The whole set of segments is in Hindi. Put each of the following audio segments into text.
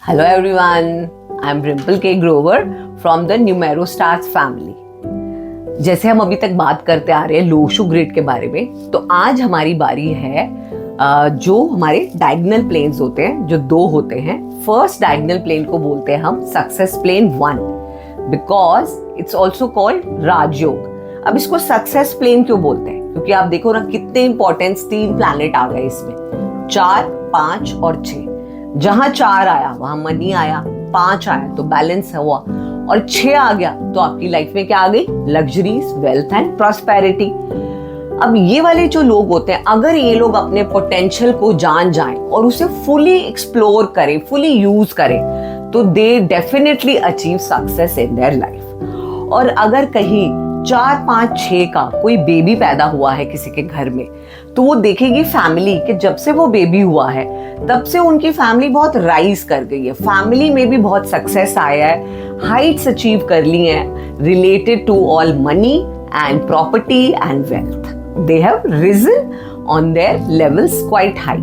Hello everyone, I'm Rimple K. Grover from the Numerostars family. जैसे हम अभी तक बात करते आ रहे हैं लोशु ग्रिड के बारे में, तो आज हमारी बारी है जो हमारे डायगोनल प्लेन्स होते हैं, जो दो होते हैं. फर्स्ट डायगोनल प्लेन को बोलते हैं हम success plane 1 because it's also called Rajyog. अब इसको सक्सेस प्लेन क्यों बोलते हैं? क्योंकि आप देखो ना कितने इंपॉर्टेंस 3 प्लैनेट आ गए इसमें, 4, 5 और 6. जहां 4 आया वहां मनी आया, 5 आया तो बैलेंस हुआ और 6 आ गया तो आपकी लाइफ में क्या आ गई? Luxuries, wealth and prosperity. अब ये वाले जो लोग होते हैं, अगर ये लोग अपने पोटेंशियल को जान जाएं और उसे फुली एक्सप्लोर करें, फुली यूज करें, तो they definitely achieve success in their life. और अगर कहीं 4, 5, 6 का कोई बेबी पैदा हुआ है किसी के घर में, तो वो देखेगी फैमिली कि जब से वो बेबी हुआ है तब से उनकी फैमिली बहुत राइज कर गई है, फैमिली में भी बहुत सक्सेस आया है, हाइट्स अचीव कर ली हैं related to all money and property and wealth. They have reason on their levels quite high.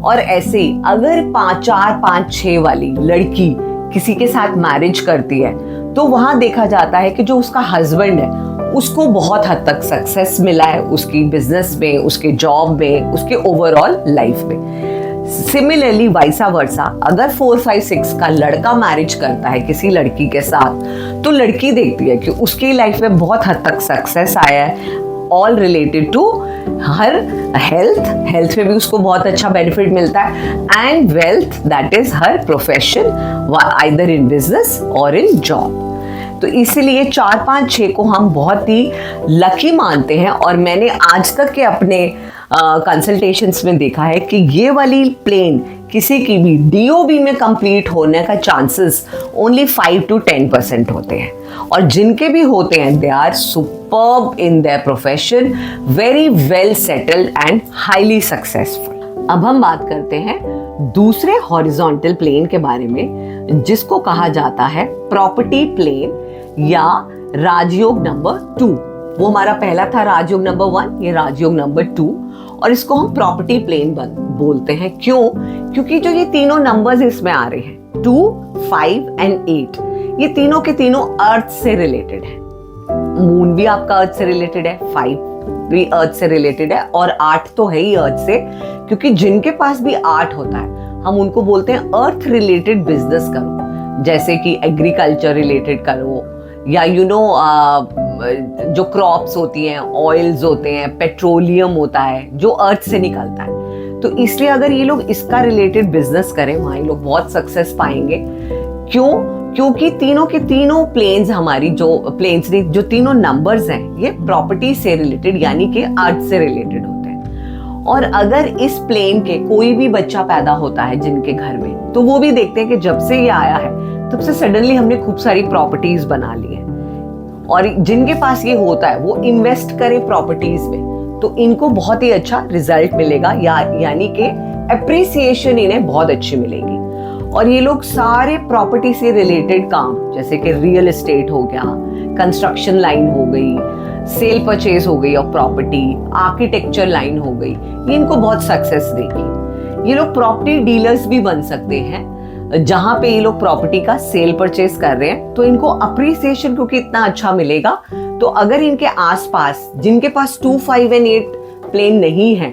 और ऐसे ही अगर 4, 5, 6 वाली लड़की किसी के साथ मैरिज करती है, तो वहां देखा जाता है कि जो उसका हस्बैंड है उसको बहुत हद तक सक्सेस मिला है, उसकी बिजनेस में, उसके जॉब में, उसके ओवरऑल लाइफ में. सिमिलरली वाइसा वर्सा, अगर 4, 5, 6 का लड़का मैरिज करता है किसी लड़की के साथ, तो लड़की देखती है कि उसकी लाइफ में बहुत हद तक सक्सेस आया है, all related to her health में भी उसको बहुत अच्छा बेनिफिट मिलता है, and wealth that is her profession either in business और इन जॉब. तो इसीलिए 4, 5, 6 को हम बहुत ही लकी मानते हैं. और मैंने आज तक के अपने कंसल्टेशंस में देखा है कि ये वाली प्लेन किसी की भी DOB में कंप्लीट होने का चांसेस ओनली 5 to 10% होते हैं. और जिनके भी होते हैं they are superb in their profession, very well settled and highly successful. अब हम बात करते हैं दूसरे हॉरिजॉन्टल प्लेन के बारे में, जिसको कहा जाता है प्रॉपर्टी प्लेन या राजयोग नंबर 2. वो हमारा पहला था राजयोग नंबर 1, ये राजयोग नंबर 2, और इसको हम प्रॉपर्टी प्लेन बोलते हैं. क्यों? क्योंकि जो ये तीनों नंबर्स इसमें आ रहे हैं 2, 5 एंड 8, ये तीनों के तीनों अर्थ से रिलेटेड है. मून भी आपका अर्थ से रिलेटेड है, 5 भी अर्थ से रिलेटेड है, और 8 तो है ही अर्थ से. क्योंकि जिनके पास भी 8 होता है हम उनको बोलते हैं अर्थ रिलेटेड बिजनेस करो, जैसे कि एग्रीकल्चर रिलेटेड करो, या जो क्रॉप्स होती हैं, ऑयल्स होते हैं, पेट्रोलियम होता है जो अर्थ से निकलता है. तो इसलिए अगर ये लोग इसका रिलेटेड बिजनेस करें, वहां ये लोग बहुत सक्सेस पाएंगे. क्यों? क्योंकि तीनों के तीनों प्लेन्स, हमारी जो तीनों नंबर्स हैं, ये प्रॉपर्टी से रिलेटेड यानी कि अर्थ से रिलेटेड होते हैं. और अगर इस प्लेन के कोई भी बच्चा पैदा होता है जिनके घर में, तो वो भी देखते हैं कि जब से ये आया है तब से सडनली हमने खूब सारी प्रॉपर्टीज बना ली है. और जिनके पास ये होता है वो इन्वेस्ट करें प्रॉपर्टीज में, तो इनको बहुत ही अच्छा रिजल्ट मिलेगा, यानी कि एप्रिसिएशन इन्हें बहुत अच्छी मिलेगी. और ये लोग सारे प्रॉपर्टी से रिलेटेड काम, जैसे कि रियल एस्टेट हो गया, कंस्ट्रक्शन लाइन हो गई, सेल परचेज हो गई ऑफ प्रॉपर्टी, आर्किटेक्चर लाइन हो गई, ये इनको बहुत सक्सेस देगी. ये लोग प्रॉपर्टी डीलर्स भी बन सकते हैं, जहां पे ये लोग प्रॉपर्टी का सेल परचेज कर रहे हैं, तो इनको अप्रिसिएशन क्योंकि इतना अच्छा मिलेगा. तो अगर इनके आसपास जिनके पास 2, 5 एंड 8 प्लेन नहीं है,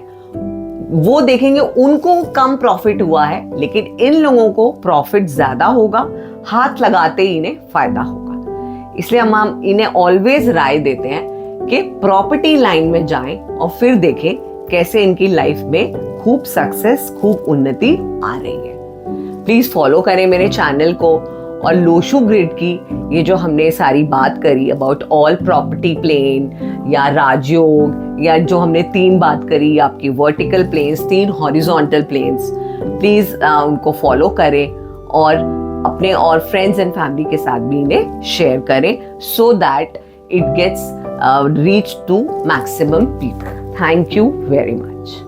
वो देखेंगे उनको कम प्रॉफिट हुआ है, लेकिन इन लोगों को प्रॉफिट ज्यादा होगा, हाथ लगाते ही इन्हें फायदा होगा. इसलिए हम इन्हें ऑलवेज राय देते हैं कि प्रॉपर्टी लाइन में जाएं और फिर देखें कैसे इनकी लाइफ में खूब सक्सेस, खूब उन्नति आ रही है. प्लीज फॉलो करें मेरे चैनल को. और लोशु ग्रिड की ये जो हमने सारी बात करी अबाउट ऑल प्रॉपर्टी प्लेन या राजयोग, या जो हमने 3 बात करी आपकी vertical planes, 3 horizontal planes, please उनको फॉलो करें और अपने और फ्रेंड्स एंड फैमिली के साथ भी इन्हें शेयर करें, so that it gets reach to maximum people. Thank you very much.